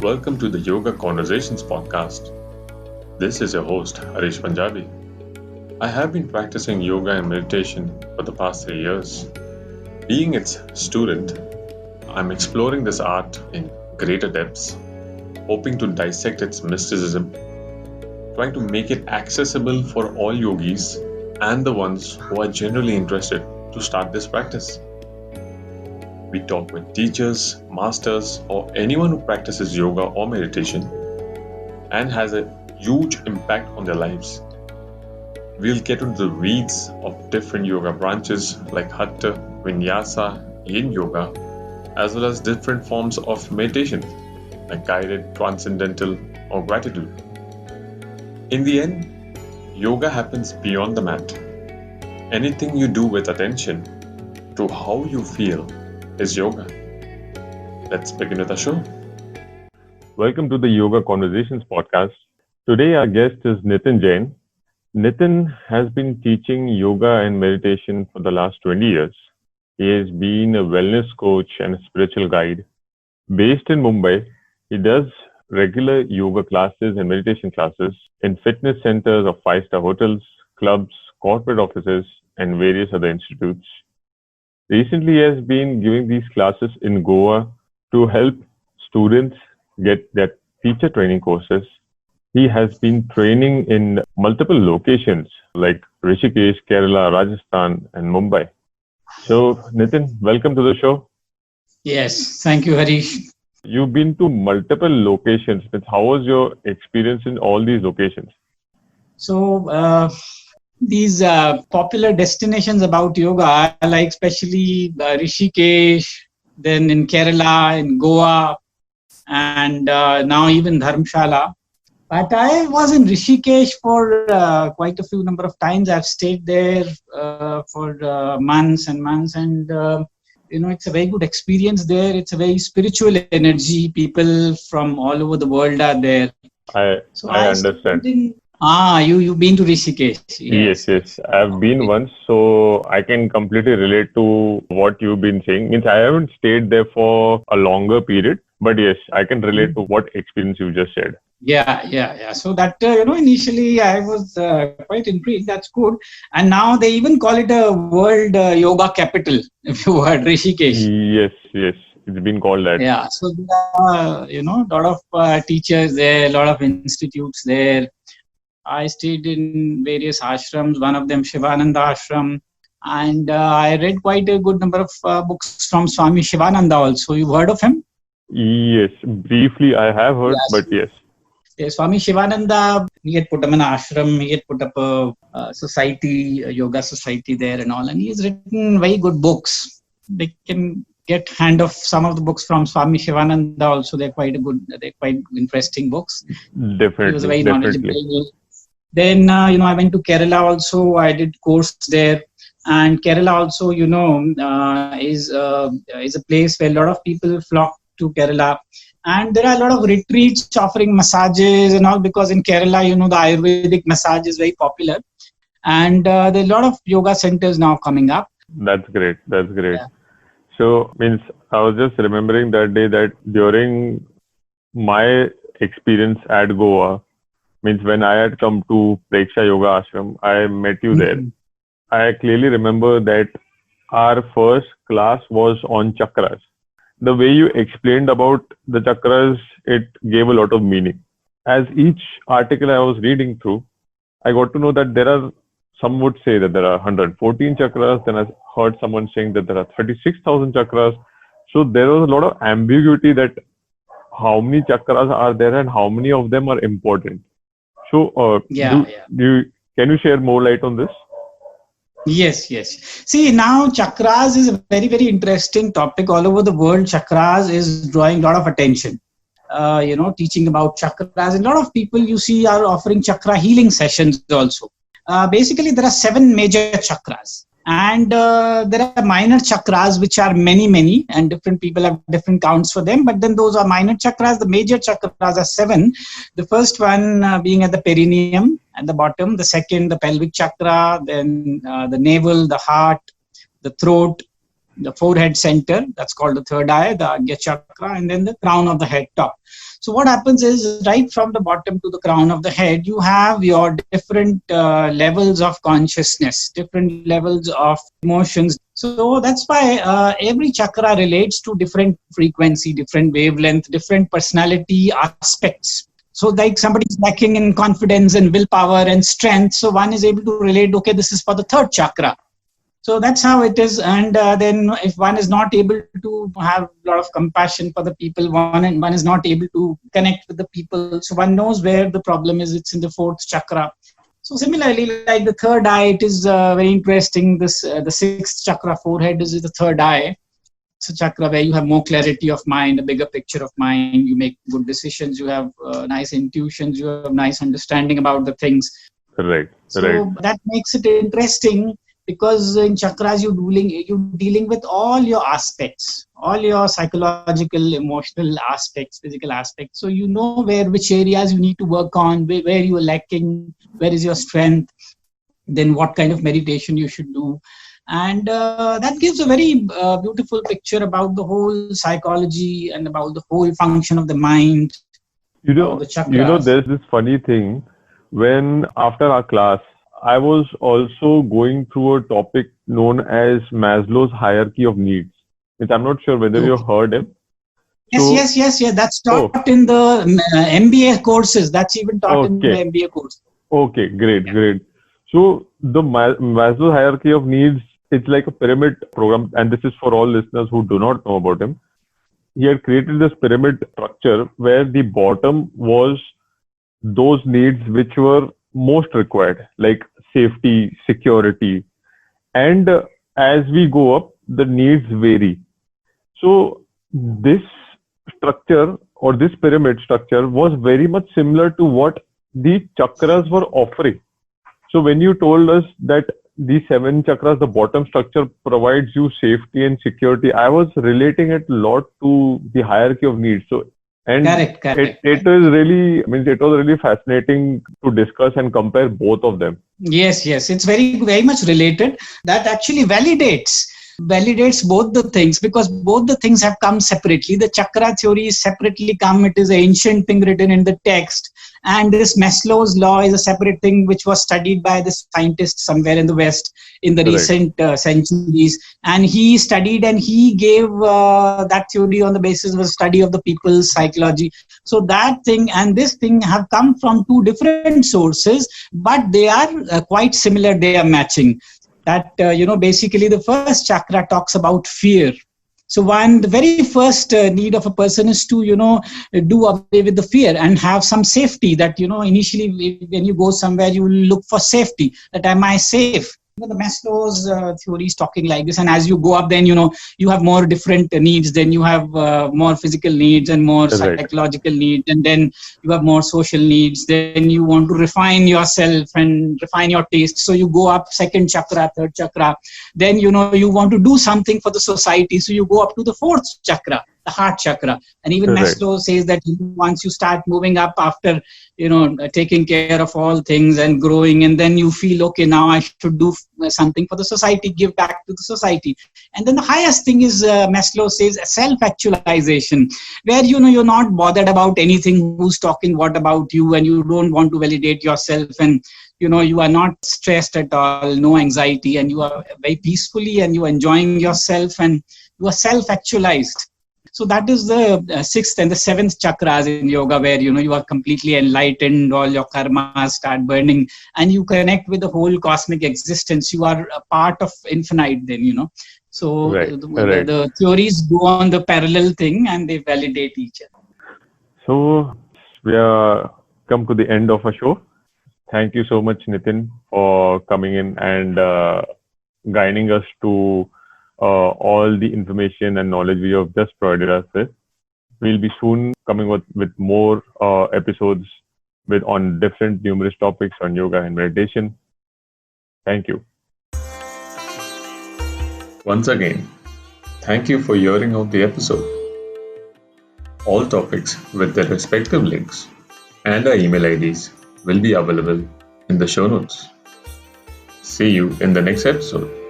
Welcome to the Yoga Conversations podcast. This is your host, Haresh Punjabi. I have been practicing yoga and meditation for the past 3 years. Being its student, I'm exploring this art in greater depths, hoping to dissect its mysticism, trying to make it accessible for all yogis and the ones who are generally interested to start this practice. We talk with teachers, masters, or anyone who practices yoga or meditation and has a huge impact on their lives. We'll get into the weeds of different yoga branches like Hatha, Vinyasa, Yin Yoga, as well as different forms of meditation like guided, transcendental, or gratitude. In the end, yoga happens beyond the mat. Anything you do with attention to how you feel is yoga. Let's begin with the show. Welcome to the Yoga Conversations podcast. Today our guest is Nitin Jain. Nitin has been teaching yoga and meditation for the last 20 years. He has been a wellness coach and a spiritual guide. Based in Mumbai, he does regular yoga classes and meditation classes in fitness centers of 5-star hotels, clubs, corporate offices, and various other institutes. Recently, he has been giving these classes in Goa to help students get their teacher training courses. He has been training in multiple locations like Rishikesh, Kerala, Rajasthan, and Mumbai. So, Nitin, welcome to the show. Yes, thank you, Harish. You've been to multiple locations. How was your experience in all these locations? So, these popular destinations about yoga, like especially Rishikesh, then in Kerala, in Goa, and now even Dharamshala. But I was in Rishikesh for quite a few number of times. I've stayed there for months and months, and it's a very good experience there. It's a very spiritual energy. People from all over the world are there. I understand. You've been to Rishikesh. Yes. I've been once, so I can completely relate to what you've been saying. Means I haven't stayed there for a longer period, but yes, I can relate to what experience you just shared. Yeah. So that, initially I was quite intrigued. That's good. And now they even call it a world yoga capital, if you heard Rishikesh. Yes. It's been called that. Yeah. So, a lot of teachers there, a lot of institutes there. I stayed in various ashrams, one of them Shivananda ashram. And I read quite a good number of books from Swami Shivananda also. You've heard of him? Yes. Briefly, I have heard, but yes. Swami Shivananda, he had put up an ashram, he had put up a society, a yoga society there and all. And he has written very good books. They can get hand of some of the books from Swami Shivananda also. They're quite interesting books. Definitely. He was a very knowledgeable. Then, I went to Kerala also. I did course there. And Kerala also, is a place where a lot of people flock to Kerala. And there are a lot of retreats offering massages and all, because in Kerala, the Ayurvedic massage is very popular. And there are a lot of yoga centers now coming up. That's great. Yeah. So, I was just remembering that day that during my experience at Goa, when I had come to Preksha Yoga Ashram, I met you there. I clearly remember that our first class was on Chakras. The way you explained about the chakras, it gave a lot of meaning. As each article I was reading through, I got to know that some would say that there are 114 chakras. Then I heard someone saying that there are 36,000 chakras. So there was a lot of ambiguity that how many chakras are there and how many of them are important. So can you share more light on this? Yes. See, now chakras is a very, very interesting topic. All over the world, chakras is drawing a lot of attention. Teaching about chakras. And a lot of people you see are offering chakra healing sessions also. Basically, there are 7 major chakras. And there are minor chakras, which are many, and different people have different counts for them. But then those are minor chakras. The major chakras are 7. The first one being at the perineum at the bottom. The second, the pelvic chakra. Then the navel, the heart, the throat, the forehead center. That's called the third eye, the Agya chakra. And then the crown of the head top. So what happens is right from the bottom to the crown of the head, you have your different levels of consciousness, different levels of emotions. So that's why every chakra relates to different frequency, different wavelength, different personality aspects. So like somebody is lacking in confidence and willpower and strength. So one is able to relate, okay, this is for the third chakra. So that's how it is. And then if one is not able to have a lot of compassion for the people, one is not able to connect with the people. So one knows where the problem is. It's in the fourth chakra. So similarly, like the third eye, it is very interesting. The sixth chakra, forehead, is the third eye. It's a chakra where you have more clarity of mind, a bigger picture of mind. You make good decisions. You have nice intuitions. You have nice understanding about the things. Right. So that makes it interesting. Because in chakras, you're dealing with all your aspects, all your psychological, emotional aspects, physical aspects. So you know which areas you need to work on, where you are lacking, where is your strength, then what kind of meditation you should do. And that gives a very beautiful picture about the whole psychology and about the whole function of the mind. The chakras. There's this funny thing when after our class, I was also going through a topic known as Maslow's hierarchy of needs. I'm not sure whether you've heard him. Yes. That's taught in the MBA courses. That's even taught in the MBA course. Okay, great. So the Maslow's hierarchy of needs, it's like a pyramid program. And this is for all listeners who do not know about him. He had created this pyramid structure where the bottom was those needs which were most required, like safety, security, and as we go up, the needs vary. So this structure or this pyramid structure was very much similar to what the chakras were offering. So when you told us that the 7 chakras, the bottom structure provides you safety and security, I was relating it a lot to the hierarchy of needs. So correct. It was really fascinating to discuss and compare both of them. Yes, it's very, very much related. That actually validates both the things, because both the things have come separately. The chakra theory is separately come. It is an ancient thing written in the text. And this Maslow's law is a separate thing which was studied by the scientist somewhere in the West in the recent centuries. And he studied and he gave that theory on the basis of a study of the people's psychology. So that thing and this thing have come from two different sources, but they are quite similar. They are matching. That, basically the first chakra talks about fear. So the very first need of a person is to, do away with the fear and have some safety that, initially when you go somewhere, you will look for safety. That am I safe? The Maslow's theory is talking like this. And as you go up, then, you have more different needs. Then you have more physical needs and more psychological needs. And then you have more social needs. Then you want to refine yourself and refine your taste. So you go up second chakra, third chakra. Then, you want to do something for the society. So you go up to the fourth chakra, the heart chakra. And even Maslow says that once you start moving up after, taking care of all things and growing, and then you feel, okay, now I should do something for the society, give back to the society. And then the highest thing is, Maslow says, self-actualization, where, you're not bothered about anything, who's talking what about you, and you don't want to validate yourself. And, you are not stressed at all, no anxiety, and you are very peacefully and you are enjoying yourself and you are self-actualized. So that is the sixth and the seventh chakras in yoga, where, you are completely enlightened, all your karmas start burning, and you connect with the whole cosmic existence. You are a part of infinite then, So the theories go on the parallel thing and they validate each other. So we are come to the end of our show. Thank you so much, Nitin, for coming in and guiding us to all the information and knowledge you have just provided us with. We'll be soon coming with more episodes on different numerous topics on yoga and meditation. Thank you. Once again, thank you for hearing out the episode. All topics with their respective links and our email IDs will be available in the show notes. See you in the next episode.